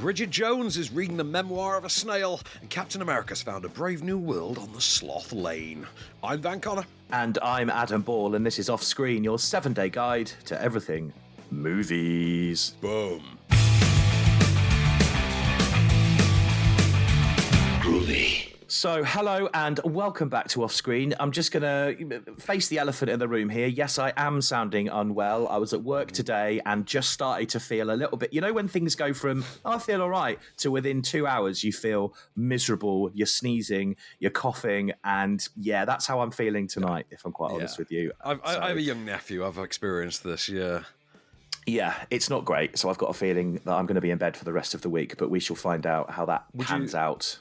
Bridget Jones is reading the Memoir of a Snail, and Captain America's found a brave new world on the Sloth Lane. I'm Van Connor. And I'm Adam Ball, and this is Off Screen, your 7-day guide to everything movies. Boom. Groovy. So, hello and welcome back to Off Screen. I'm just going to face the elephant in the room here. Yes, I am sounding unwell. I was at work today and just started to feel a little bit, you know, when things go from, I feel all right, to within 2 hours you feel miserable, you're sneezing, you're coughing, and yeah, that's how I'm feeling tonight, if I'm quite honest with you. I have a young nephew. I've experienced this, Yeah, it's not great, so I've got a feeling that I'm going to be in bed for the rest of the week, but we shall find out how that pans out.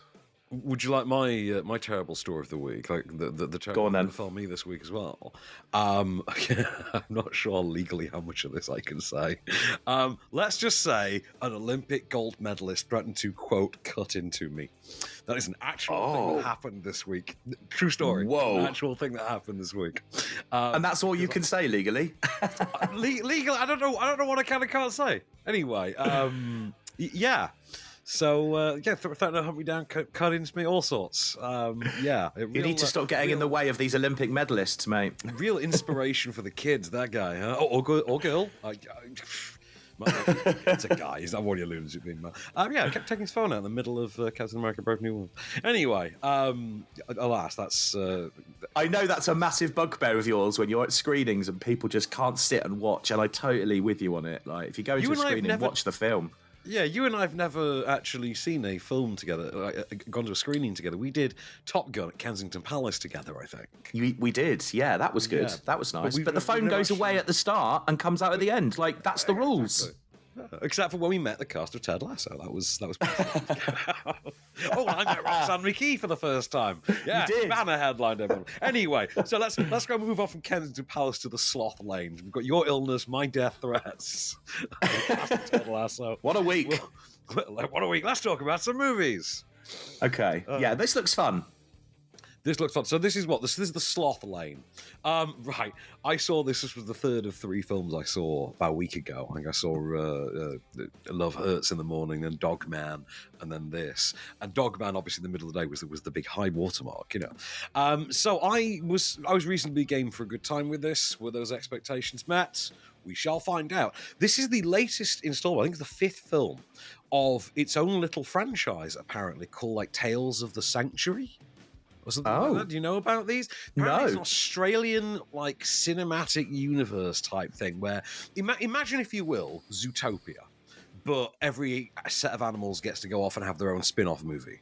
Would you like my terrible story of the week? Like the terrible thing that fell me this week as well. I'm not sure legally how much of this I can say. Let's just say an Olympic gold medalist threatened to, quote, cut into me. That is an actual thing that happened this week. True story. Whoa. An actual thing that happened this week. And that's all you can say legally? Legal? I don't know what I can and can't say. Anyway, yeah. So, threatening to hunt me down, cut into me, all sorts. You need to stop getting in the way of these Olympic medalists, mate. Real inspiration for the kids, that guy, huh? Or girl. It's a guy. He's not what he alludes to being, man. I kept taking his phone out in the middle of Captain America Brave New World. Anyway, alas, that's... I know that's a massive bugbear of yours when you're at screenings and people just can't sit and watch, and I'm totally with you on it. Like, if you go into a screening, watch the film. Yeah, you and I have never actually seen a film together, gone to a screening together. We did Top Gun at Kensington Palace together, I think. We did, yeah, that was good. Yeah. That was nice. But the phone goes away at the start and comes out at the end. Like, that's the rules. Exactly. Except for when we met the cast of Ted Lasso. That was Oh, I met Roxanne McKee for the first time. Yeah, you did. Banner headlined everyone. Anyway, so let's go move on from Kensington Palace to the Sloth Lane. We've got your illness, my death threats. Ted Lasso. What a week. What a week. Let's talk about some movies. Okay. Yeah, this looks fun. This looks fun. So this is the Sloth Lane. Right. I saw this. This was the third of 3 films I saw about a week ago. I think I saw Love Hurts in the morning, then Dog Man, and then this. And Dog Man, obviously, in the middle of the day was the big high watermark, you know. So I was reasonably game for a good time with this. Were those expectations met? We shall find out. This is the latest installment. I think it's the 5th film of its own little franchise, apparently, called like Tales of the Sanctuary. Or something like that. Do you know about these? Apparently No. It's an Australian like cinematic universe type thing where imagine, if you will, Zootopia, but every set of animals gets to go off and have their own spin-off movie.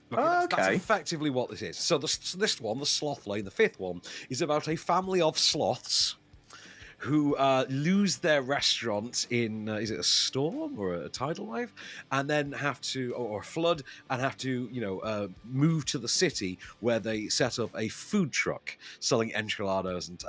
That's effectively what this is. So this one, the Sloth Lane, the 5th one, is about a family of sloths who lose their restaurant in, is it a storm or a tidal wave? And then have to, or a flood, and have to, move to the city where they set up a food truck selling enchiladas and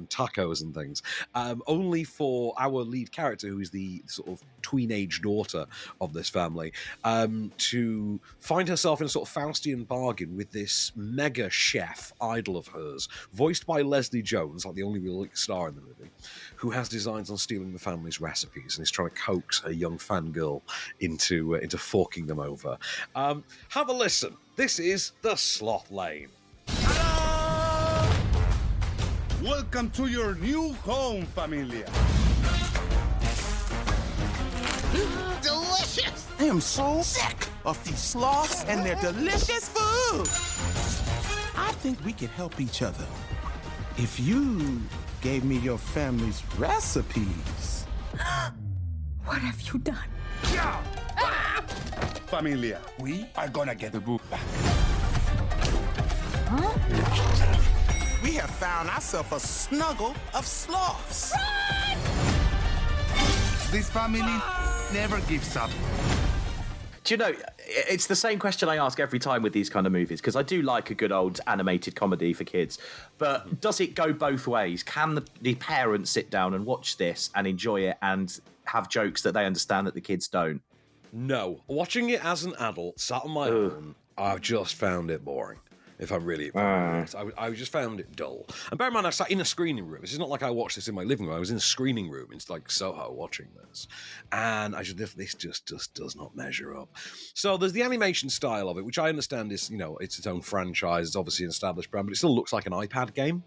tacos and things. Only for our lead character, who is the sort of tween-age daughter of this family, to find herself in a sort of Faustian bargain with this mega chef idol of hers, voiced by Leslie Jones, like the only real star in the movie, who has designs on stealing the family's recipes and is trying to coax a young fangirl into forking them over. Have a listen. This is the Sloth Lane. Hello! Welcome to your new home, familia. Delicious! I am so sick of these sloths and their delicious food. I think we could help each other if you gave me your family's recipes. What have you done? Familia, we are gonna get the boot back. Huh? We have found ourselves a snuggle of sloths. Run! This family never gives up. Do you know, it's the same question I ask every time with these kind of movies, because I do like a good old animated comedy for kids, but does it go both ways? Can the parents sit down and watch this and enjoy it and have jokes that they understand that the kids don't? No. Watching it as an adult, sat on my own, I've just found it boring. If I'm really honest. I just found it dull. And bear in mind, I sat in a screening room. This is not like I watched this in my living room. I was in a screening room in like Soho watching this. And I just, this just does not measure up. So there's the animation style of it, which I understand is, it's its own franchise. It's obviously an established brand, but it still looks like an iPad game.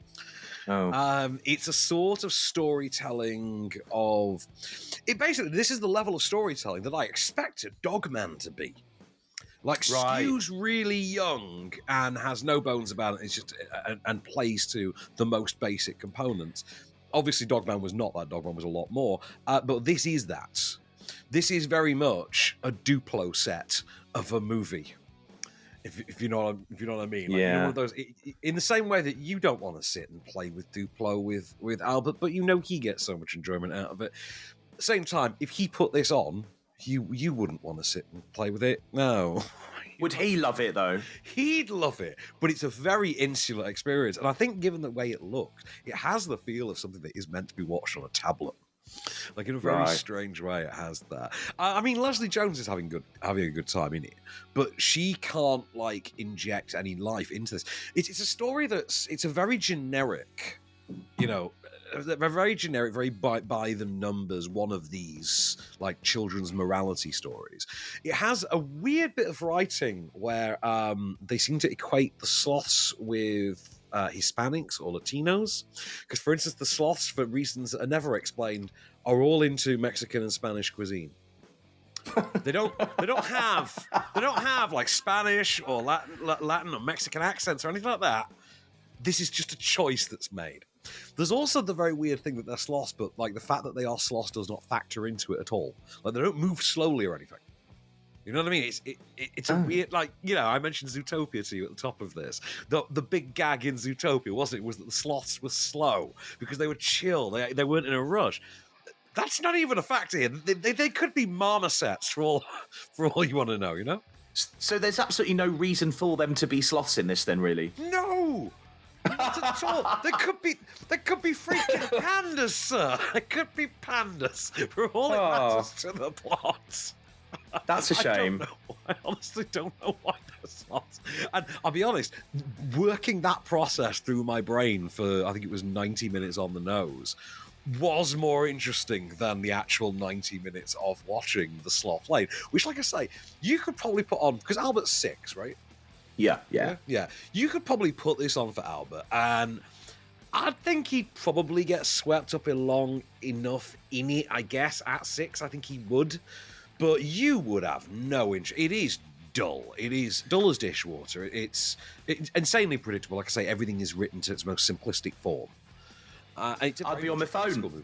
It's a sort of storytelling of it. Basically, this is the level of storytelling that I expected Dogman to be. Like, Stu's really young and has no bones about it. It's just and plays to the most basic components. Obviously, Dogman was not that. Dogman was a lot more. But this is that. This is very much a Duplo set of a movie. If you know what I mean. Like, one of those, in the same way that you don't want to sit and play with Duplo with Albert, but he gets so much enjoyment out of it. At the same time, if he put this on, you wouldn't want to sit and play with it. No. Would he love it, though? He'd love it, but it's a very insular experience. And I think given the way it looks, it has the feel of something that is meant to be watched on a tablet. Like, in a very strange way, it has that. I mean, Leslie Jones is having a good time in it, but she can't, inject any life into this. It's a story it's a very generic, very generic, very by the numbers, one of these children's morality stories. It has a weird bit of writing where they seem to equate the sloths with Hispanics or Latinos, because, for instance, the sloths, for reasons that are never explained, are all into Mexican and Spanish cuisine. They don't have Spanish or Latin or Mexican accents or anything like that. This is just a choice that's made. There's also the very weird thing that they're sloths, but the fact that they are sloths does not factor into it at all. They don't move slowly or anything. You know what I mean? It's a weird, I mentioned Zootopia to you at the top of this. The big gag in Zootopia, wasn't it, was that the sloths were slow because they were chill. They weren't in a rush. That's not even a factor here. They could be marmosets for all you want to know, So there's absolutely no reason for them to be sloths in this then, really? No! Not at all. They could be freaking pandas, sir. They could be pandas for all it matters to the plot. That's a shame. I honestly don't know why they're sloths. And I'll be honest, working that process through my brain for, I think it was 90 minutes on the nose, was more interesting than the actual 90 minutes of watching the Sloth Lane, which, like I say, you could probably put on, because Albert's 6, right? Yeah. You could probably put this on for Albert, and I think he'd probably get swept up along enough in it, I guess, at 6. I think he would. But you would have no interest. It is dull. It is dull as dishwater. It's insanely predictable. Like I say, everything is written to its most simplistic form. I'd be on my phone. Movie.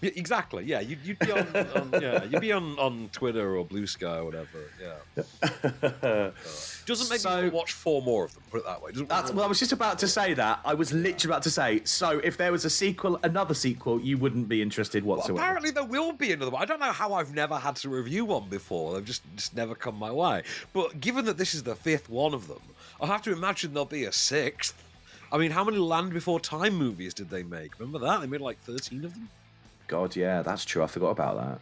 Yeah, exactly. Yeah, you'd be you'd be on Twitter or Blue Sky or whatever. Yeah. Doesn't make me want to watch 4 more of them. Put it that way. I was just about to say that. I was literally about to say. So if there was another sequel, you wouldn't be interested whatsoever. Well, apparently there will be another one. I don't know how I've never had to review one before. They've just never come my way. But given that this is the 5th one of them, I have to imagine there'll be a 6th. I mean, how many Land Before Time movies did they make? Remember that? They made 13 of them. God, yeah, that's true. I forgot about that.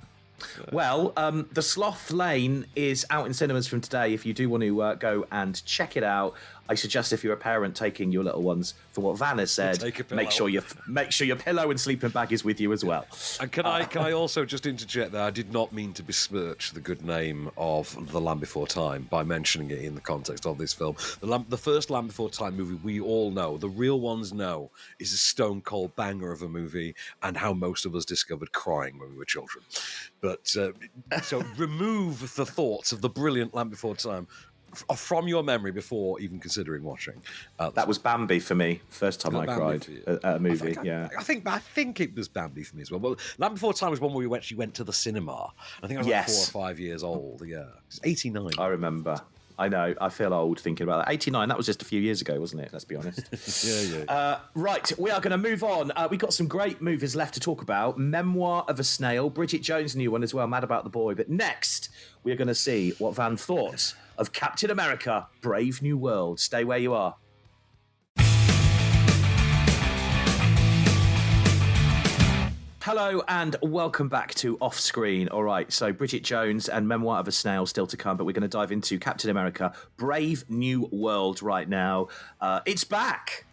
Well, The Sloth Lane is out in cinemas from today. If you do want to go and check it out, I suggest if you're a parent taking your little ones, for what Van has said, make sure your pillow and sleeping bag is with you as well. And can I also just interject that I did not mean to besmirch the good name of The Land Before Time by mentioning it in the context of this film. The first Land Before Time movie we all know, the real ones know, is a stone cold banger of a movie, and how most of us discovered crying when we were children. But so remove the thoughts of the brilliant Land Before Time from your memory before even considering watching. That was Bambi for me. First time I cried at a movie. I think it was Bambi for me as well. Well, Land Before Time was one where we actually went to the cinema. I think I was 4 or 5 years old. Yeah, it's 89. I remember. I know. I feel old thinking about that. 89. That was just a few years ago, wasn't it? Let's be honest. Yeah. Right. We are going to move on. We've got some great movies left to talk about. Memoir of a Snail. Bridget Jones' new one as well. Mad About the Boy. But next, we are going to see what Van thought of Captain America: Brave New World. Stay where you are. Hello and welcome back to Off Screen. All right, so Bridget Jones and Memoir of a Snail still to come, but we're going to dive into Captain America: Brave New World right now. It's back.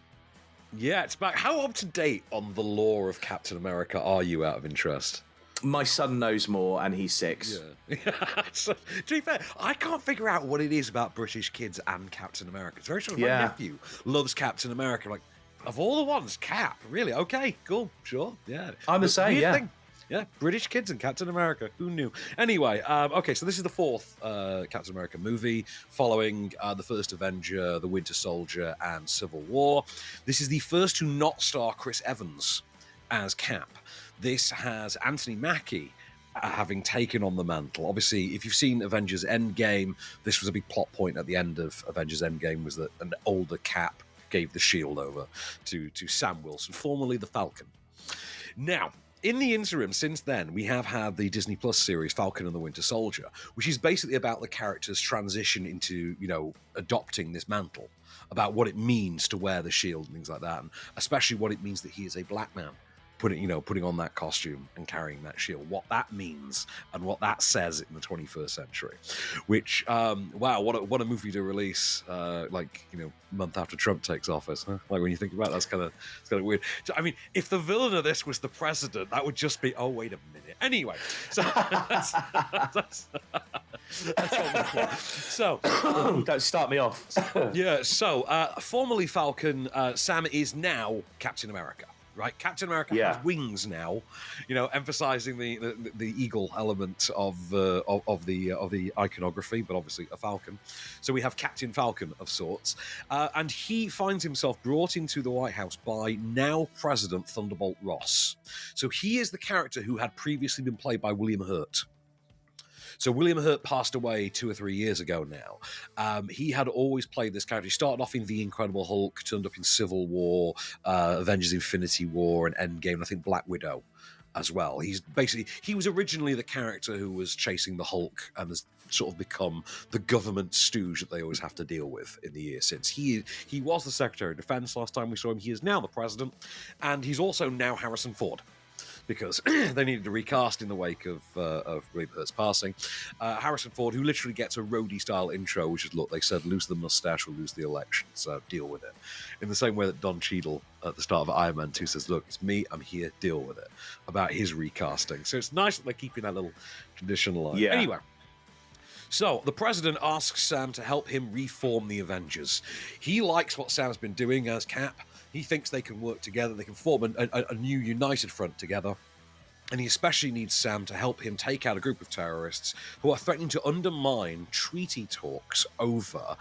Yeah, it's back. How up to date on the lore of Captain America are you, out of interest? My son knows more, and he's 6. Yeah. So, to be fair, I can't figure out what it is about British kids and Captain America. It's very strange. My nephew loves Captain America. Like, of all the ones, Cap, really? Okay, cool, sure, yeah. I'm the same, weird yeah. thing. Yeah, British kids and Captain America. Who knew? Anyway, okay, so this is the 4th Captain America movie following the first Avenger, the Winter Soldier, and Civil War. This is the first to not star Chris Evans as Cap. This has Anthony Mackie having taken on the mantle. Obviously, if you've seen Avengers Endgame, this was a big plot point at the end of Avengers Endgame, was that an older Cap gave the shield over to Sam Wilson, formerly the Falcon. Now, in the interim, since then, we have had the Disney Plus series Falcon and the Winter Soldier, which is basically about the character's transition into, adopting this mantle, about what it means to wear the shield and things like that, and especially what it means that he is a black man. Putting on that costume and carrying that shield, what that means and what that says in the 21st century. Which, wow, what a movie to release, month after Trump takes office. Huh? Like, when you think about it, that's kind of weird. So, I mean, if the villain of this was the president, that would just be, oh, wait a minute. Anyway, so that's all the plot. So, don't start me off. Yeah. So, formerly Falcon, Sam is now Captain America. Right, Captain America has wings now, emphasizing the eagle element of the iconography, but obviously a falcon. So we have Captain Falcon of sorts, and he finds himself brought into the White House by now President Thunderbolt Ross. So he is the character who had previously been played by William Hurt. So William Hurt passed away 2 or 3 years ago now. He had always played this character. He started off in The Incredible Hulk, turned up in Civil War, Avengers Infinity War, and Endgame, and I think Black Widow as well. He was originally the character who was chasing the Hulk and has sort of become the government stooge that they always have to deal with in the years since. He was the Secretary of Defense last time we saw him. He is now the President, and he's also now Harrison Ford, because they needed to recast in the wake of William Hurt's passing. Harrison Ford, who literally gets a roadie-style intro, which is, look, they said, lose the mustache or lose the election, so deal with it. In the same way that Don Cheadle at the start of Iron Man 2 says, look, it's me, I'm here, deal with it, about his recasting. So it's nice that they're keeping that little tradition alive. Yeah. Anyway, so the president asks Sam to help him reform the Avengers. He likes what Sam's been doing as Cap. He thinks they can work together, they can form a new united front together. And he especially needs Sam to help him take out a group of terrorists who are threatening to undermine treaty talks over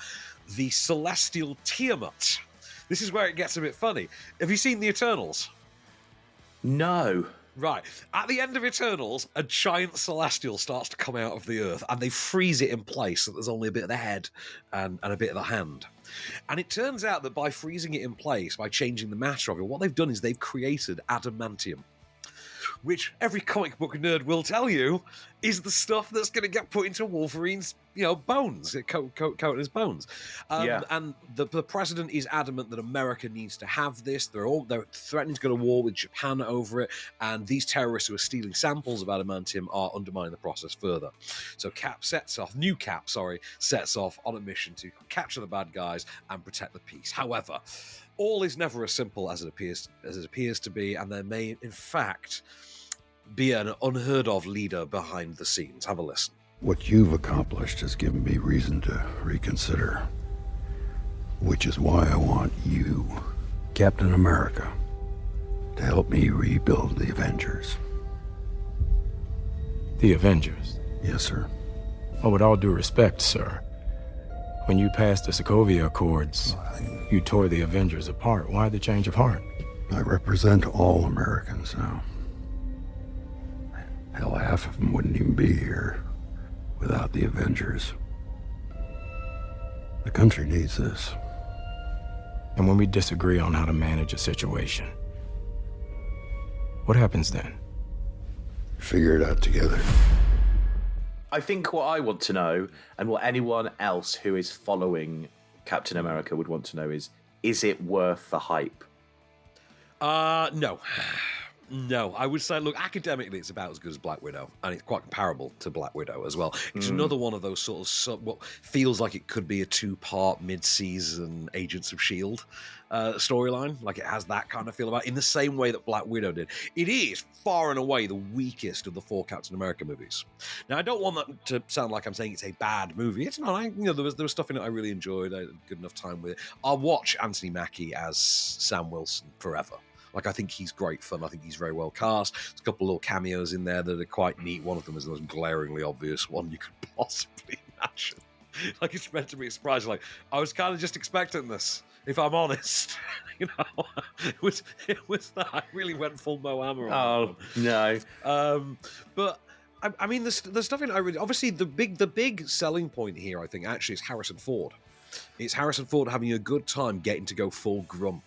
the celestial Tiamat. This is where it gets a bit funny. Have you seen The Eternals? No. Right. At the end of Eternals, a giant celestial starts to come out of the earth, and they freeze it in place so there's only a bit of the head and a bit of the hand. And it turns out that by freezing it in place, by changing the matter of it, what they've done is they've created adamantium, which every comic book nerd will tell you is the stuff that's going to get put into Wolverine's, bones, coat his bones. And the president is adamant that America needs to have this. They're threatening to go to war with Japan over it, and these terrorists who are stealing samples of adamantium are undermining the process further. So New Cap sets off on a mission to capture the bad guys and protect the peace. However, all is never as simple as it appears to be, and there may, in fact, be an unheard of leader behind the scenes. Have a listen. What you've accomplished has given me reason to reconsider, which is why I want you, Captain America, to help me rebuild the Avengers. The Avengers? Yes, sir. Oh, with all due respect, sir, when you passed the Sokovia Accords, you tore the Avengers apart. Why the change of heart? I represent all Americans now. Hell, half of them wouldn't even be here without the Avengers. The country needs this. And when we disagree on how to manage a situation, what happens then? Figure it out together. I think what I want to know, and what anyone else who is following Captain America would want to know is it worth the hype? No. No, I would say, look, academically, it's about as good as Black Widow, and it's quite comparable to Black Widow as well. It's another one of those sort of what feels like it could be a 2-part mid-season Agents of S.H.I.E.L.D. Storyline. Like, it has that kind of feel about it, in the same way that Black Widow did. It is far and away the weakest of the 4 Captain America movies. Now, I don't want that to sound like I'm saying it's a bad movie. It's not. There was stuff in it I really enjoyed. I had a good enough time with it. I'll watch Anthony Mackie as Sam Wilson forever. Like, I think he's great fun. I think he's very well cast. There's a couple of little cameos in there that are quite neat. One of them is the most glaringly obvious one you could possibly imagine. Like, it's meant to be a surprise. Like, I was kind of just expecting this, if I'm honest. It was that I really went full Mohammed on. No. But I mean, the stuff in it, obviously the big selling point here, I think, actually is Harrison Ford. It's Harrison Ford having a good time getting to go full grump.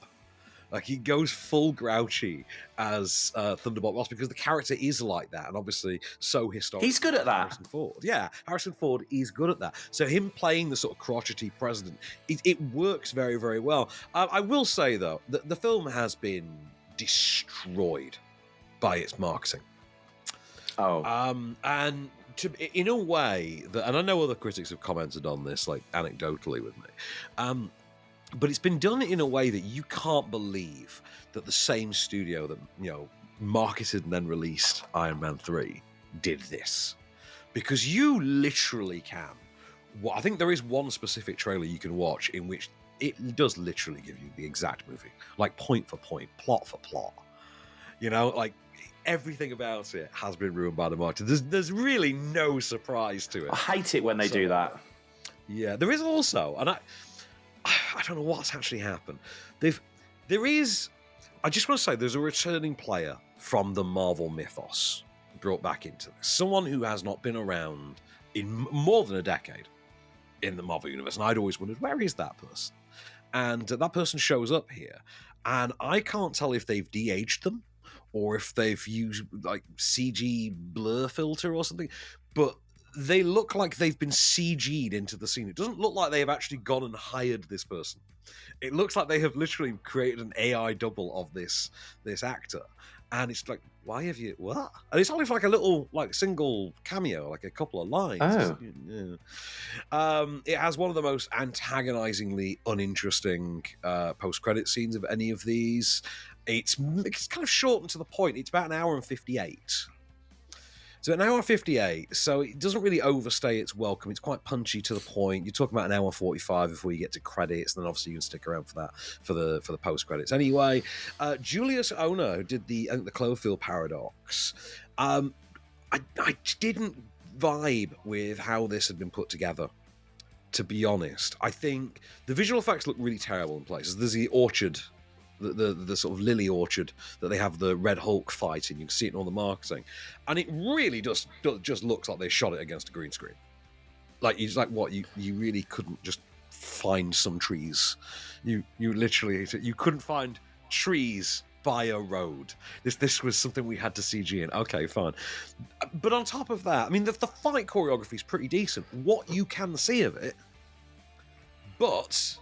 Like, he goes full grouchy as Thunderbolt Ross because the character is like that, and obviously so historic. He's good at that. Harrison Ford. Yeah, Harrison Ford is good at that. So him playing the sort of crotchety president, it works very, very well. I will say, though, that the film has been destroyed by its marketing. And in a way that, and I know other critics have commented on this, like, anecdotally with me, but it's been done in a way that you can't believe that the same studio that, marketed and then released Iron Man 3 did this. Because you literally can. Well, I think there is one specific trailer you can watch in which it does literally give you the exact movie. Like, point for point, plot for plot. Like, everything about it has been ruined by the marketing. There's really no surprise to it. I hate it when they do that. Yeah, there is also, and I don't know what's actually happened. I just want to say, there's a returning player from the Marvel mythos brought back into this. Someone who has not been around in more than a decade in the Marvel universe. And I'd always wondered, where is that person? And that person shows up here. And I can't tell if they've de-aged them or if they've used, like, CG blur filter or something. But they look like they've been CG'd into the scene. It doesn't look like they have actually gone and hired this person. It looks like they have literally created an AI double of this actor. And it's like, why have you, what? And it's only like a little, like, single cameo, like a couple of lines. Oh. Yeah. It has one of the most antagonizingly uninteresting post-credit scenes of any of these. It's kind of short and to the point. It's about 1 hour and 58. So 1 hour and 58, so it doesn't really overstay its welcome. It's quite punchy to the point. You're talking about 1 hour and 45 before you get to credits, and then obviously you can stick around for that for the post credits. Anyway, Julius Onah, who did the Cloverfield Paradox, I didn't vibe with how this had been put together. To be honest, I think the visual effects look really terrible in places. There's the orchard. The sort of lily orchard that they have the Red Hulk fight in. You can see it in all the marketing. And it really just looks like they shot it against a green screen. Like, you really couldn't just find some trees. You literally, you couldn't find trees by a road. This was something we had to CG in. Okay, fine. But on top of that, I mean, the fight choreography is pretty decent. What you can see of it, but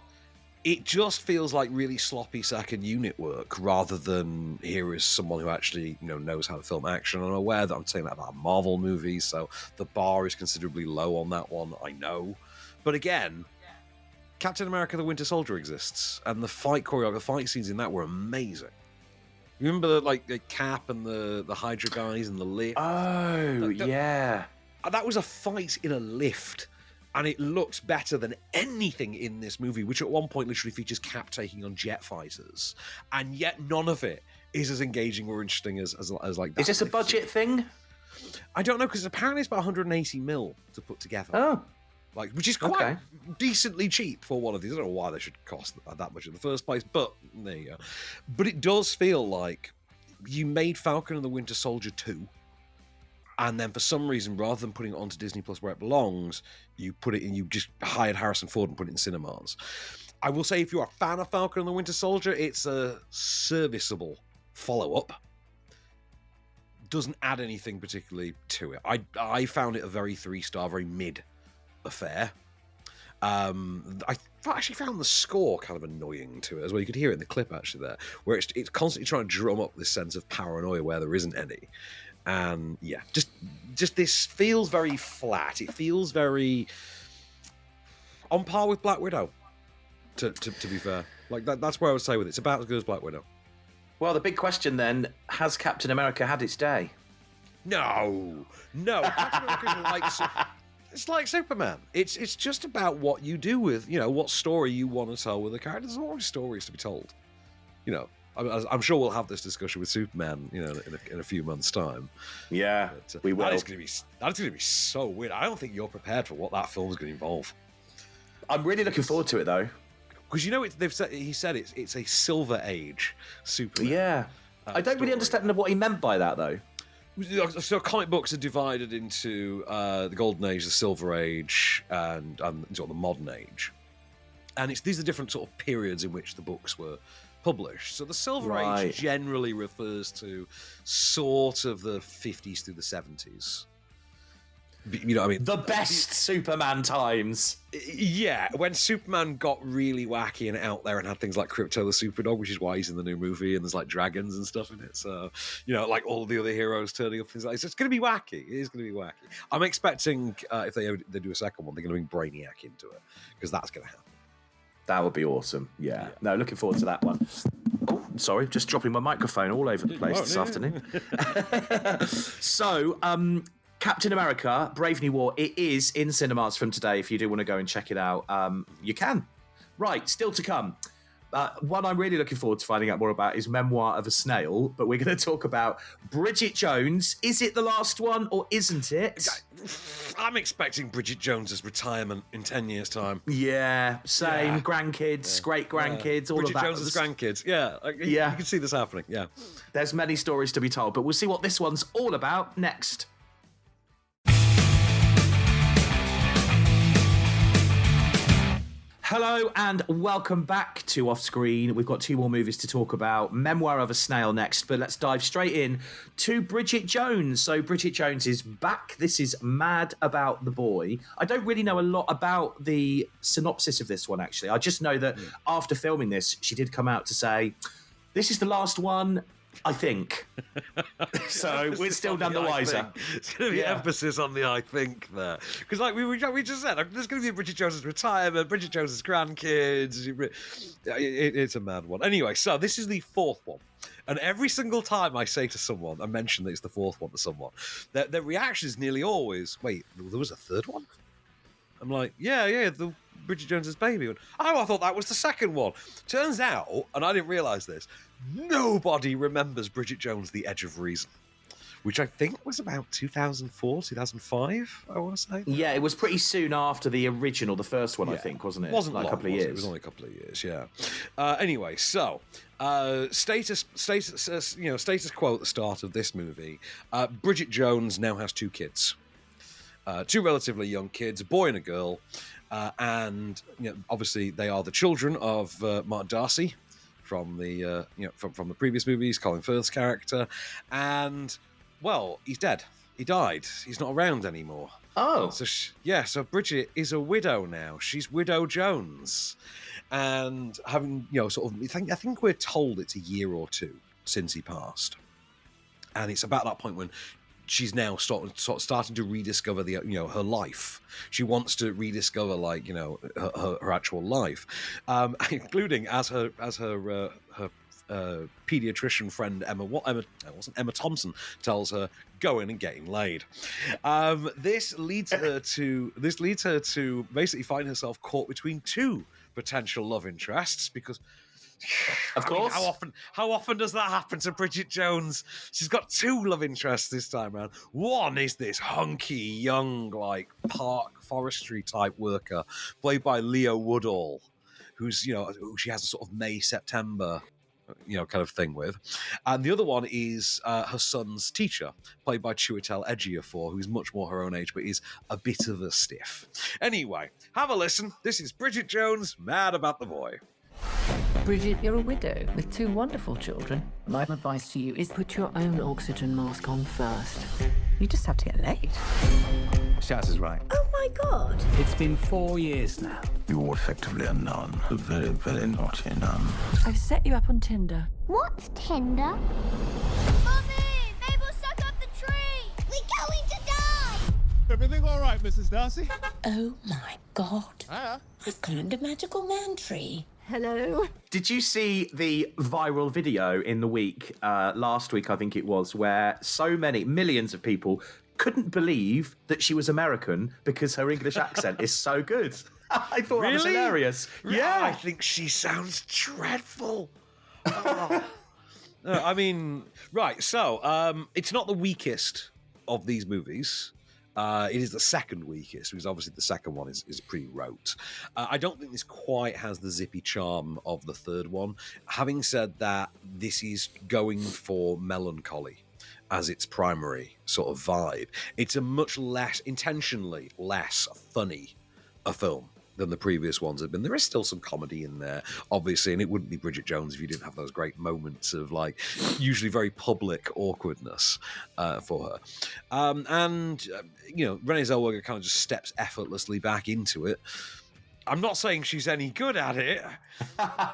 it just feels like really sloppy second unit work rather than here is someone who actually, knows how to film action. I'm aware that I'm saying that about Marvel movies, so the bar is considerably low on that one, I know. But again, Captain America the Winter Soldier exists, and the fight choreography, the fight scenes in that were amazing. You remember the Cap and the Hydra guys and the lift? Oh, yeah. That was a fight in a lift. And it looks better than anything in this movie, which at one point literally features Cap taking on jet fighters. And yet none of it is as engaging or interesting as like that. Is this a budget thing? I don't know, because apparently it's about 180 mil to put together. Oh. Which is quite decently cheap for one of these. I don't know why they should cost that much in the first place, but there you go. But it does feel like you made Falcon and the Winter Soldier 2, and then for some reason, rather than putting it onto Disney Plus where it belongs, you put it in, you just hired Harrison Ford and put it in cinemas. I will say, if you're a fan of Falcon and the Winter Soldier, it's a serviceable follow-up. Doesn't add anything particularly to it. I found it a very 3-star, very mid affair. I actually found the score kind of annoying to it as well. You could hear it in the clip actually there, where it's constantly trying to drum up this sense of paranoia where there isn't any. And yeah, just this feels very flat. It feels very on par with Black Widow. To be fair, like that's where I would say with it. It's about as good as Black Widow. Well, the big question then: has Captain America had its day? No. Captain America's it's like Superman. It's just about what you do with, what story you want to tell with the character. There's always stories to be told. I'm sure we'll have this discussion with Superman, in a few months' time. Yeah, we will. That's going to be so weird. I don't think you're prepared for what that film's going to involve. I'm really looking forward to it, though. Because he said it's a Silver Age Superman. Yeah, I don't really understand what he meant by that, though. So comic books are divided into the Golden Age, the Silver Age, and sort of the Modern Age. And these are different sort of periods in which the books were published. So the Silver Age generally refers to sort of the 50s through the 70s. You know what I mean? The best Superman times. Yeah, when Superman got really wacky and out there and had things like Krypto the Superdog, which is why he's in the new movie, and there's like dragons and stuff in it. So, like all the other heroes turning up, things like that. So it's going to be wacky. It is going to be wacky. I'm expecting if they do a second one, they're going to bring Brainiac into it, because that's going to happen. That would be awesome. Yeah. No, looking forward to that one. Oh, sorry, just dropping my microphone all over the place this afternoon. So, Captain America, Brave New War, it is in cinemas from today. If you do want to go and check it out, you can. Right, still to come. One I'm really looking forward to finding out more about is Memoir of a Snail, but we're going to talk about Bridget Jones. Is it the last one or isn't it? I'm expecting Bridget Jones's retirement in 10 years' time. Yeah, same. Yeah. Grandkids, great-grandkids, all Bridget of that. Bridget Jones's grandkids, yeah. You can see this happening, yeah. There's many stories to be told, but we'll see what this one's all about next. Hello and welcome back to Off Screen. We've got 2 more movies to talk about. Memoir of a Snail next, but let's dive straight in to Bridget Jones. So Bridget Jones is back. This is Mad About the Boy. I don't really know a lot about the synopsis of this one, actually. I just know that after filming this, she did come out to say, this is the last one, I think. So we're still none the wiser. It's going to be emphasis on the I think there. Because like we just said, there's going to be Bridget Jones's retirement, Bridget Jones's grandkids. It's a mad one. Anyway, so this is the 4th one. And every single time I say to someone, I mention that it's the 4th one to someone, their reaction is nearly always, wait, there was a 3rd one? I'm like, yeah, the Bridget Jones's baby one. Oh, I thought that was the 2nd one. Turns out, and I didn't realise this, nobody remembers Bridget Jones, The Edge of Reason, which I think was about 2004, 2005, I want to say. Yeah, it was pretty soon after the original, the first one, I think, wasn't it? It wasn't like long, a couple of years. It was only a couple of years, yeah. Anyway, so status quo at the start of this movie. Bridget Jones now has 2 kids. 2 relatively young kids, a boy and a girl. And obviously they are the children of Mark Darcy from the from the previous movies, Colin Firth's character, and he's dead. He died. He's not around anymore. Oh, so Bridget is a widow now. She's Widow Jones, and having I think we're told it's a year or 2 since he passed, and it's about that point when she's now starting to rediscover her life. She wants to rediscover her actual life, including as her pediatrician friend Emma Thompson tells her, go in and getting laid. This leads her to basically find herself caught between 2 potential love interests, because of course. How often does that happen to Bridget Jones? She's got 2 love interests this time around. One is this hunky, young, park forestry type worker, played by Leo Woodall, who's who she has a sort of May-September kind of thing with. And the other one is her son's teacher, played by Chiwetel Ejiofor, who's much more her own age, but is a bit of a stiff. Anyway, have a listen. This is Bridget Jones, Mad About the Boy. Bridget, you're a widow with 2 wonderful children. My advice to you is put your own oxygen mask on first. You just have to get laid. Shaz is right. Oh my God. It's been 4 years now. You're effectively a nun. A very, very naughty nun. I've set you up on Tinder. What's Tinder? Mummy! Mabel stuck up the tree! We're going to die! Everything all right, Mrs. Darcy? Oh my God. Hiya. I've climbed a magical man tree. Hello. Did you see the viral video in the week, last week I think it was, where so many, millions of people couldn't believe that she was American because her English accent is so good? I thought that was hilarious. Yeah. I think she sounds dreadful. Oh. No, I mean, right, so it's not the weakest of these movies. It is the second weakest, because obviously the second one is pretty rote. I don't think this quite has the zippy charm of the third one. Having said that, this is going for melancholy as its primary sort of vibe. It's a much less, intentionally less funny a film than the previous ones have been. There is still some comedy in there, obviously, and it wouldn't be Bridget Jones if you didn't have those great moments of, like, usually very public awkwardness for her. You know, Renee Zellweger kind of just steps effortlessly back into it. I'm not saying she's any good at it.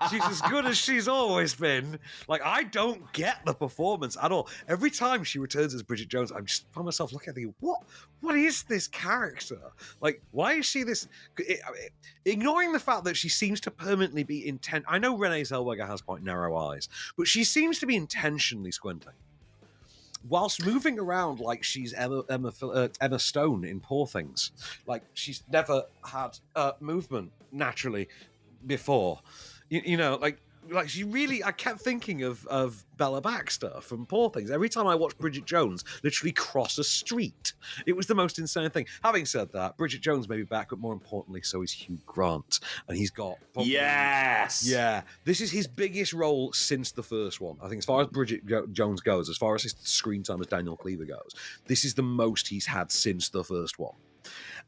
She's as good as she's always been. Like, I don't get the performance at all. Every time she returns as Bridget Jones, I just find myself looking at thinking, what is this character? Like, why is she this? Ignoring the fact that she seems to permanently be intent. I know Renee Zellweger has quite narrow eyes, but she seems to be intentionally squinting, whilst moving around like she's Emma Stone in Poor Things. Like, she's never had movement naturally before. You know, like she really... I kept thinking of Bella Baxter from Poor Things. Every time I watched Bridget Jones literally cross a street, it was the most insane thing. Having said that, Bridget Jones may be back, but more importantly, so is Hugh Grant. And he's got... probably, yes! Yeah. This is his biggest role since the first one. I think as far as Bridget Jones goes, as far as his screen time as Daniel Cleaver goes, this is the most he's had since the first one.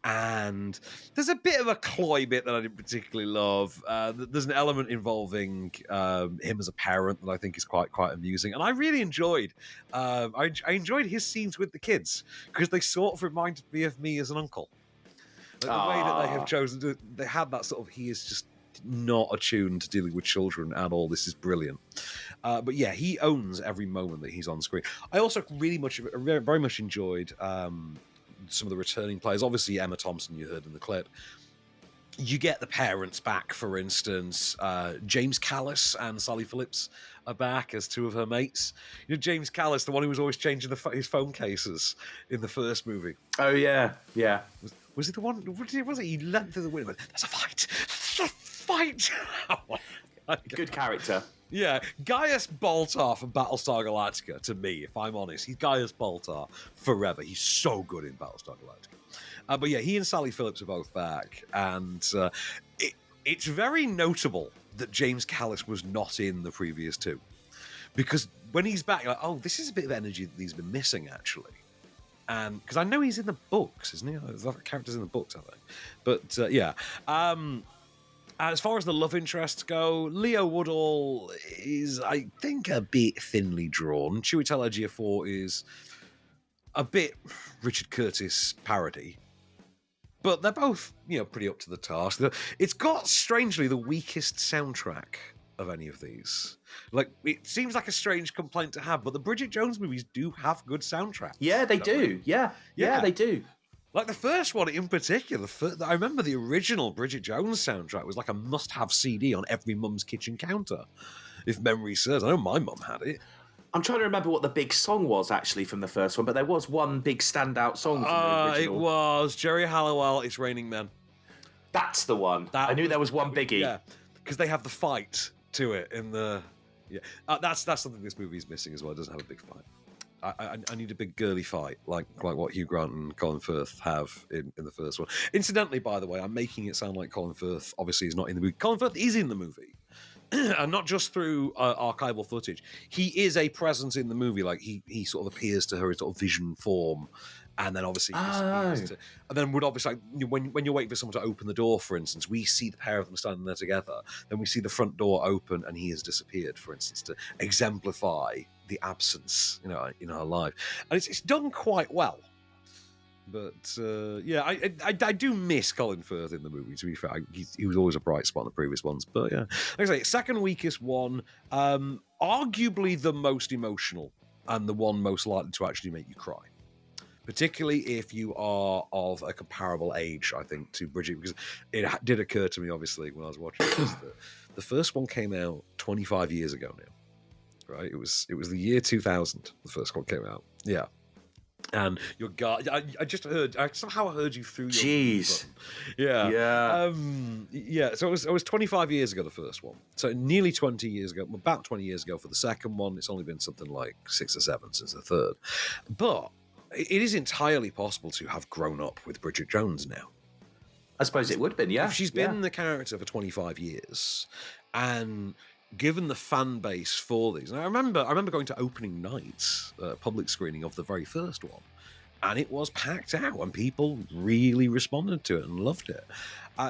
And there's a bit of a cloy bit that I didn't particularly love. There's an element involving him as a parent that I think is quite amusing, and I really enjoyed. I enjoyed his scenes with the kids because they sort of reminded me of me as an uncle. Like, the way that they have chosen to, they had that sort of, he is just not attuned to dealing with children at all. This is brilliant. But yeah, he owns every moment that he's on screen. I also very much enjoyed some of the returning players. Obviously, Emma Thompson, you heard in the clip. You get the parents back, for instance. James Callis and Sally Phillips are back as two of her mates. You know, James Callis, the one who was always changing his phone cases in the first movie. Oh, yeah, yeah. Was it the one? Was it? He leapt through the window. There's a fight. There's a fight. Good character. Yeah, Gaius Baltar from Battlestar Galactica, to me, if I'm honest. He's Gaius Baltar forever. He's so good in Battlestar Galactica. But yeah, he and Sally Phillips are both back. And it's very notable that James Callis was not in the previous two. Because when he's back, you're like, oh, this is a bit of energy that he's been missing, actually. And because I know he's in the books, isn't he? The character's in the books, I think. But yeah. As far as the love interests go, Leo Woodall is, I think, a bit thinly drawn. Chiwetel Ejiofor is a bit Richard Curtis parody. But they're both, pretty up to the task. It's got, strangely, the weakest soundtrack of any of these. Like, it seems like a strange complaint to have, but the Bridget Jones movies do have good soundtracks. Yeah, they do. Yeah, they do. Like the first one in particular, I remember the original Bridget Jones soundtrack was like a must-have CD on every mum's kitchen counter, if memory serves. I know my mum had it. I'm trying to remember what the big song was, actually, from the first one, but there was one big standout song from the original. It was Jerry Halliwell, It's Raining Men. That's the one. I knew there was one biggie. Yeah, because they have the fight to it in the... Yeah, that's something this movie is missing as well. It doesn't have a big fight. I need a big girly fight, like what Hugh Grant and Colin Firth have in the first one. Incidentally, by the way, I'm making it sound like Colin Firth obviously is not in the movie. Colin Firth is in the movie, and not just through archival footage. He is a presence in the movie. Like he sort of appears to her in sort of vision form, and then obviously disappears. And then would obviously, when you're waiting for someone to open the door, for instance, we see the pair of them standing there together. Then we see the front door open, and he has disappeared, for instance, to exemplify the absence, in her life. And it's done quite well. But yeah, I do miss Colin Firth in the movie. To be fair, he was always a bright spot in the previous ones. But yeah, like I say, second weakest one, arguably the most emotional and the one most likely to actually make you cry. Particularly if you are of a comparable age, I think, to Bridget, because it did occur to me, obviously, when I was watching this, that the first one came out 25 years ago now, right? It was the year 2000. The first one came out, yeah. And your guy, I somehow heard you through your Jeez. Yeah. Yeah. So it was 25 years ago, the first one. So nearly 20 years ago, about 20 years ago for the second one. It's only been something like 6 or 7 since the third. But it is entirely possible to have grown up with Bridget Jones now. I suppose it would have been, yeah. If she's been the character for 25 years, and given the fan base for these, and I remember going to opening nights, public screening of the very first one, and it was packed out, and people really responded to it and loved it.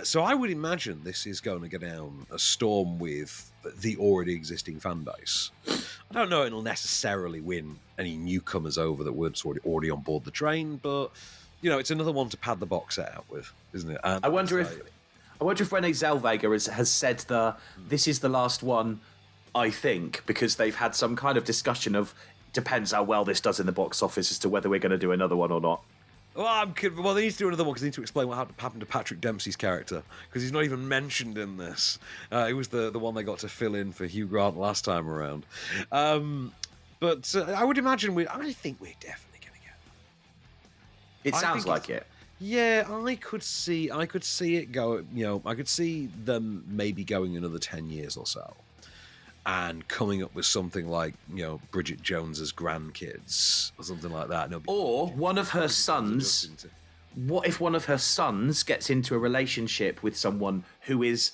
So I would imagine this is going to go down a storm with the already existing fan base. I don't know it'll necessarily win any newcomers over that were already on board the train, but it's another one to pad the box set out with, isn't it? And I wonder if Renee Zellweger has said this is the last one, I think, because they've had some kind of discussion of depends how well this does in the box office as to whether we're going to do another one or not. Well, they need to do another one because they need to explain what happened to Patrick Dempsey's character, because he's not even mentioned in this. It was the one they got to fill in for Hugh Grant last time around. But I would imagine I think we're definitely going to get it. It sounds like it. Yeah, I could see it go. I could see them maybe going another 10 years or so, and coming up with something like Bridget Jones's grandkids or something like that. Or one of her sons. What if one of her sons gets into a relationship with someone who is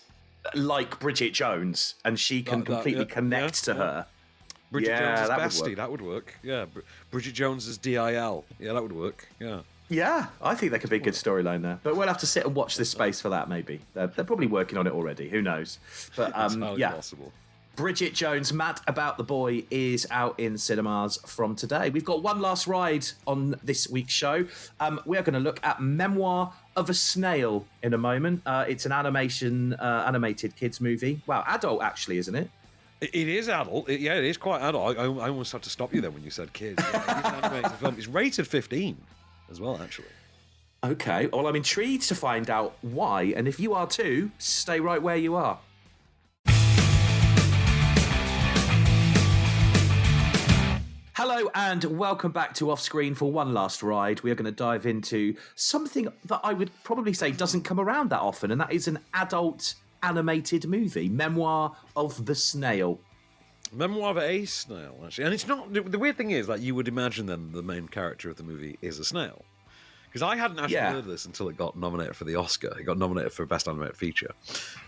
like Bridget Jones, and she can completely connect to her? Bridget Jones's bestie, that would work. Yeah, Bridget Jones's DIL. Yeah, that would work. Yeah. Yeah, I think that could be a good storyline there. But we'll have to sit and watch this space for that, maybe. They're probably working on it already. Who knows? But yeah. Possible. Bridget Jones, Mad About the Boy is out in cinemas from today. We've got one last ride on this week's show. We are going to look at Memoir of a Snail in a moment. It's an animated kids movie. Wow, adult actually, isn't it? It is adult. It is quite adult. I almost had to stop you there when you said kids. Yeah, it's an animated film. It's rated 15 as well, actually. Okay, well, I'm intrigued to find out why, and if you are too, stay right where you are. Hello and welcome back to Off Screen for one last ride. We are going to dive into something that I would probably say doesn't come around that often, and that is an adult animated movie, Memoir of the Snail. Memoir of a Snail, actually. And it's not... The weird thing is, you would imagine then the main character of the movie is a snail. Because I hadn't actually heard of this until it got nominated for the Oscar. It got nominated for Best Animated Feature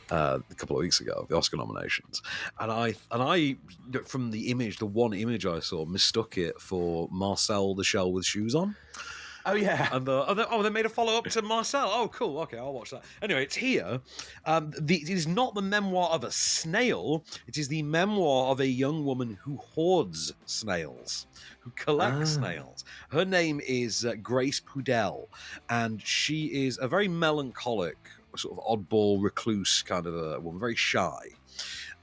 a couple of weeks ago, the Oscar nominations. And I, from the image, the one image I saw, mistook it for Marcel the Shell with Shoes On. Oh, yeah. And they made a follow-up to Marcel. Oh, cool. Okay, I'll watch that. Anyway, it's here. It is not the memoir of a snail. It is the memoir of a young woman who hoards snails, who collects snails. Her name is Grace Pudell, and she is a very melancholic, sort of oddball, recluse kind of a woman, very shy.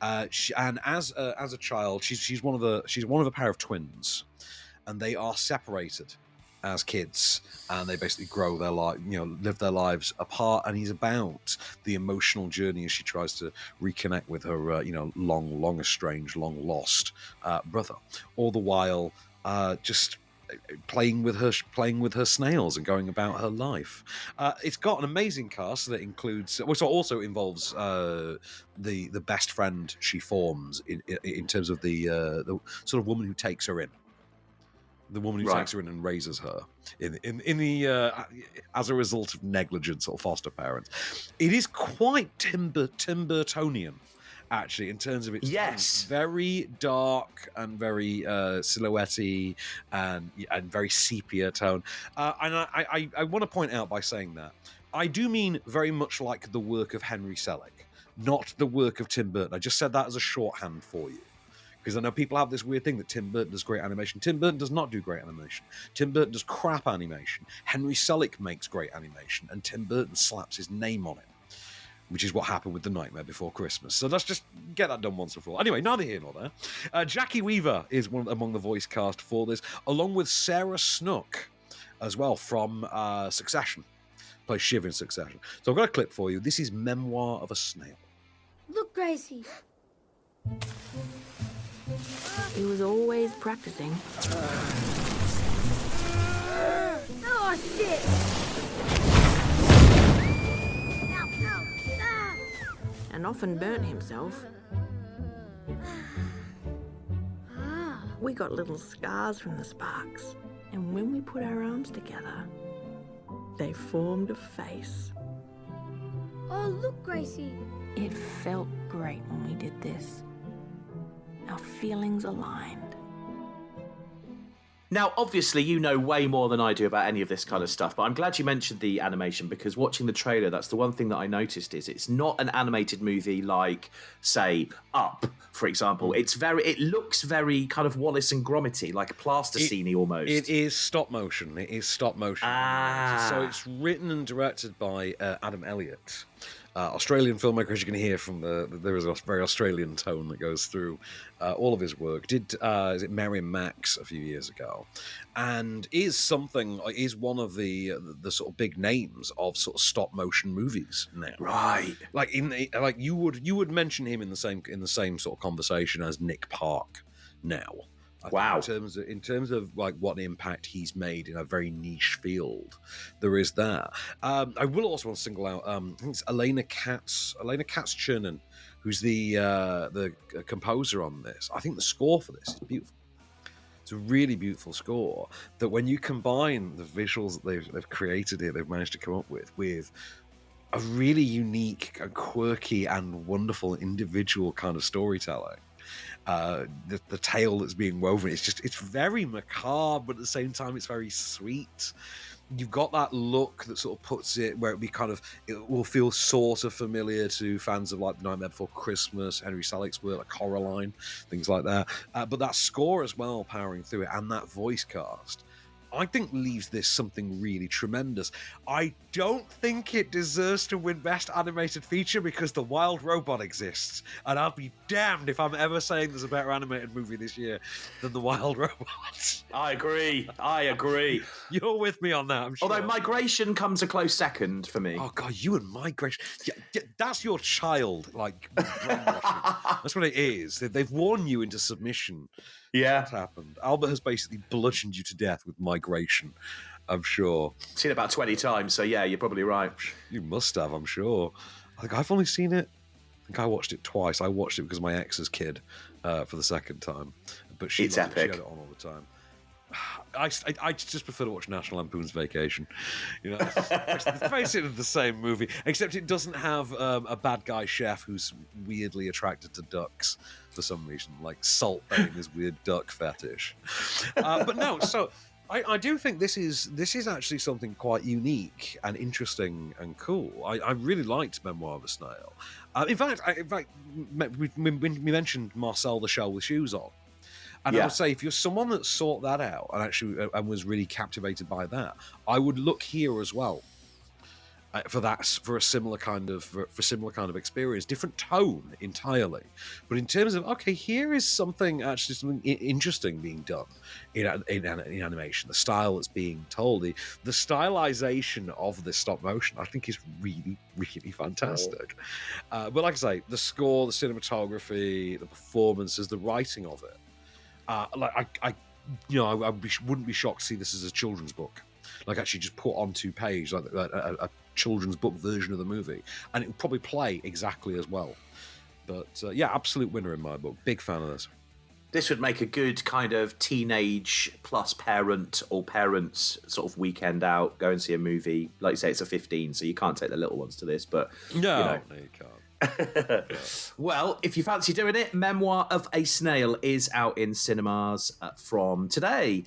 And as a child, she's one of a pair of twins, and they are separated as kids, and they basically grow their life, live their lives apart. And he's about the emotional journey as she tries to reconnect with her, long estranged, long lost brother. All the while, just playing with her snails and going about her life. It's got an amazing cast that includes, which also involves the best friend she forms in terms of the sort of woman who takes her in. The woman who takes her in and raises her in the as a result of negligence or foster parents. It is quite Tim Burtonian, actually, in terms of its very dark and very silhouette-y and very sepia tone. And I want to point out by saying that I do mean very much like the work of Henry Selick, not the work of Tim Burton. I just said that as a shorthand for you. Because I know people have this weird thing that Tim Burton does great animation. Tim Burton does not do great animation. Tim Burton does crap animation. Henry Selick makes great animation, and Tim Burton slaps his name on it, which is what happened with The Nightmare Before Christmas. So let's just get that done once and for all. Anyway, neither here nor there. Jackie Weaver is among the voice cast for this, along with Sarah Snook as well from Succession. Plays Shiv in Succession. So I've got a clip for you. This is Memoir of a Snail. Look, Gracie. He was always practicing. Oh, shit! And often burnt himself. We got little scars from the sparks. And when we put our arms together, they formed a face. Oh, look, Gracie. It felt great when we did this. Our feelings aligned. Now, obviously, you know way more than I do about any of this kind of stuff, but I'm glad you mentioned the animation, because watching the trailer, that's the one thing that I noticed is it's not an animated movie like, say, Up, for example. It looks very kind of Wallace and Gromity, like plasticine-y almost. It is stop motion. So it's written and directed by Adam Elliott. Australian filmmaker, as you can hear from there is a very Australian tone that goes through all of his work. Did is it Merry Max a few years ago, and is one of the sort of big names of sort of stop motion movies now. Right, like you would mention him in the same sort of conversation as Nick Park now. Wow. In terms of like what impact he's made in a very niche field, there is that. I will also want to single out. I think it's Elena Katz-Chernin, who's the composer on this. I think the score for this is beautiful. It's a really beautiful score that when you combine the visuals that they've created here, they've managed to come up with a really unique, quirky, and wonderful individual kind of storytelling. The tale that's being woven, it's very macabre, but at the same time it's very sweet. You've got that look that sort of puts it where it will feel sort of familiar to fans of like The Nightmare Before Christmas, Henry Selick's work, like Coraline, things like that. But that score as well, powering through it, and that voice cast, I think leaves this something really tremendous. I don't think it deserves to win Best Animated Feature because The Wild Robot exists, and I'll be damned if I'm ever saying there's a better animated movie this year than The Wild Robot. I agree. You're with me on that, I'm sure. Although Migration comes a close second for me. Oh God, you and Migration. Yeah, that's your child, like, brainwashing. That's what it is. They've worn you into submission. Yeah. What's happened? Albert has basically bludgeoned you to death with Migration, I'm sure. Seen it about 20 times, so yeah, you're probably right. You must have, I'm sure. I think I've only seen it. I think I watched it twice. I watched it because of my ex's kid for the second time. But It's epic. She had it on all the time. I just prefer to watch National Lampoon's Vacation. You know, it's basically the same movie, except it doesn't have a bad guy chef who's weirdly attracted to ducks for some reason, like Salt Bae his weird duck fetish. But no, so I do think this is actually something quite unique and interesting and cool. I really liked Memoir of a Snail. In fact, we mentioned Marcel the Shell with Shoes On. And I would say if you're someone that sought that out and actually was really captivated by that, I would look here as well for a similar kind of experience, different tone entirely. But in terms of here is something interesting being done in animation, the style that's being told, the stylization of this stop motion, I think is really, really fantastic. But like I say, the score, the cinematography, the performances, the writing of it. I wouldn't be shocked to see this as a children's book, like actually just put onto page like a children's book version of the movie, and it would probably play exactly as well. But absolute winner in my book. Big fan of this. This would make a good kind of teenage plus parent or parents sort of weekend out, go and see a movie. Like you say, it's a 15, so you can't take the little ones to this, but no, you can't. Well, if you fancy doing it, Memoir of a Snail is out in cinemas from today.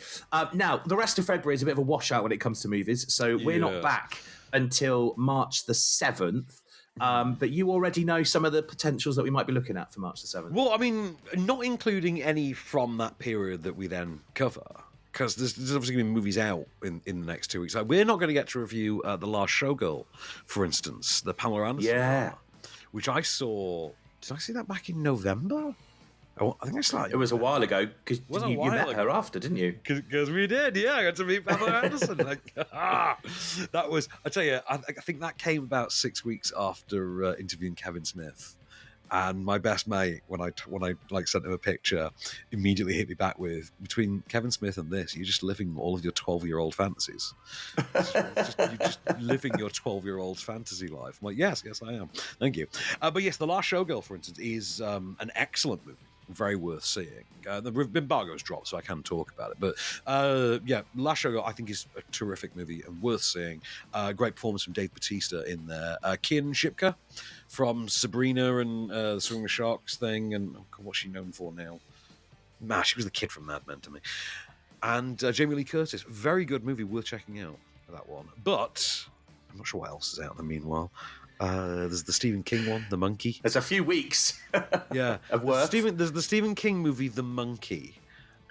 Now, the rest of February is a bit of a washout when it comes to movies, so we're not back until March the 7th. But you already know some of the potentials that we might be looking at for March the 7th. Well, I mean, not including any from that period that we then cover, because there's obviously going to be movies out in the next 2 weeks. Like, we're not going to get to review The Last Showgirl, for instance, the Pamela Anderson drama, which I saw. Did I see that back in November? I think it's like... It was a while ago, because you met her after, didn't you? Because we did, yeah. I got to meet Pamela Anderson. That was... I tell you, I think that came about 6 weeks after interviewing Kevin Smith. And my best mate, when I sent him a picture, immediately hit me back with, between Kevin Smith and this, you're just living all of your 12-year-old fantasies. You're just living your 12-year-old fantasy life. I'm like, yes, I am. Thank you. But yes, The Last Showgirl, for instance, is an excellent movie. Very worth seeing. The embargo's dropped, so I can talk about it. But Last Showgirl, I think, is a terrific movie and worth seeing. Great performance from Dave Bautista in there. Kian Shipka from Sabrina and the Swimming with Sharks thing, and what's she known for now? She was the kid from Mad Men to me. And Jamie Lee Curtis, very good movie, worth checking out. That one, but I'm not sure what else is out in the meanwhile. There's the Stephen King one, The Monkey. There's a few weeks of work. There's the Stephen King movie, The Monkey,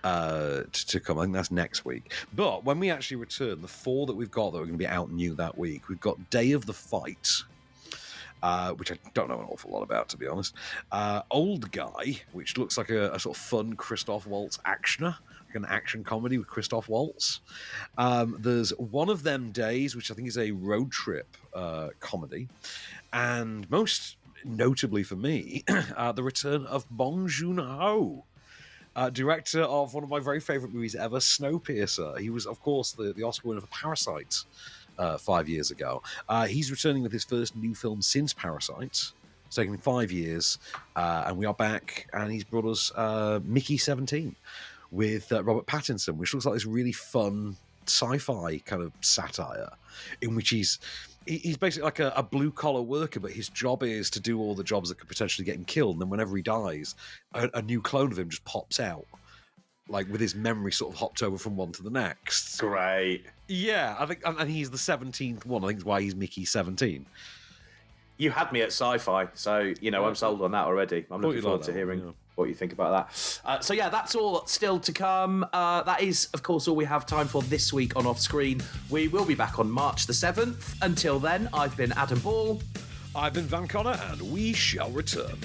to come. I think that's next week. But when we actually return, the 4 that we've got that are going to be out new that week, we've got Day of the Fight, which I don't know an awful lot about, to be honest. Old Guy, which looks like a sort of fun Christoph Waltz actioner. An action comedy with Christoph Waltz. There's One of Them Days, which I think is a road trip comedy. And most notably for me, the return of Bong Joon-ho, director of one of my very favourite movies ever, Snowpiercer. He was, of course, the Oscar winner for Parasite 5 years ago. He's returning with his first new film since Parasite. It's taken 5 years, and we are back, and he's brought us Mickey 17. With Robert Pattinson, which looks like this really fun sci-fi kind of satire, in which he's basically like a blue-collar worker, but his job is to do all the jobs that could potentially get him killed, and then whenever he dies, a new clone of him just pops out, like with his memory sort of hopped over from one to the next. Great. Yeah, I think, and he's the 17th one. I think it's why he's Mickey 17. You had me at sci-fi, so, I'm sold on that already. I'm looking forward to hearing what you think about that. So that's all still to come. That is, of course, all we have time for this week on Off Screen. We will be back on March the 7th. Until then, I've been Adam Ball. I've been Van Connor, and we shall return.